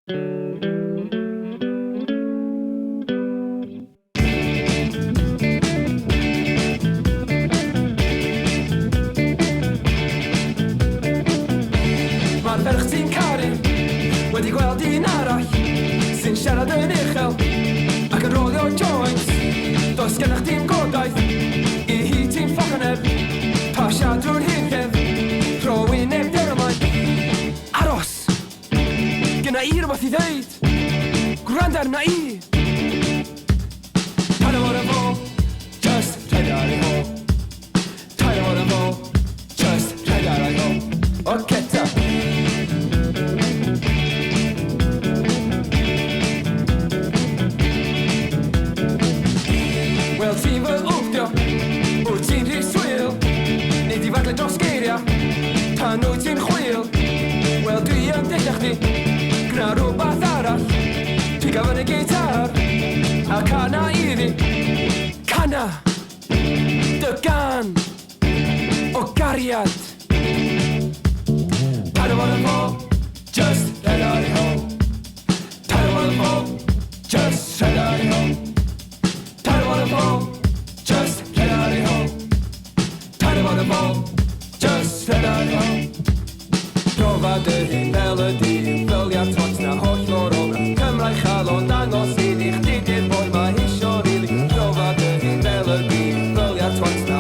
Mae'r ferch ti'n caru wedi gweld un arall sy'n siarad yn uchel ac yn rolio joints. Does gennych dim godaeth i hi ti'n ffochaneb pasio drwy'r hirchedd rhywun neb dermain. Aros! Gyna i rhywbeth i ddeud. Gwrand arna i. Paid o fod yn fo, just rhaid ar ei ho. Paid o fod yn fo, just rhaid ar ei ho. Oce ta. Wel ti'n fy wfdio, wyt ti'n rhy swyl, neu di faglen dros geiria, pan wyt ti'n chwil. Wel dwi yn della chdi, gna rhywbeth arall, dwi gafon y gitar, a cana iddi. Cana, dy gan, o gariad. Paid o fod yn fo, just rhaid ar ei ho. Paid o fod yn fo, just rhaid ar ei ho. Paid o fod yn fo, just rhaid ar ei ho. Paid o fod yn fo, just rhaid ar ei ho. Profa dy hyn fel y dyn, ffyliad tots na holl mor ôl. Cymrau chalon dangos iddi, chdi di'r boi ma hisio rili. Profa dy hyn fel y dyn, ffyliad tots na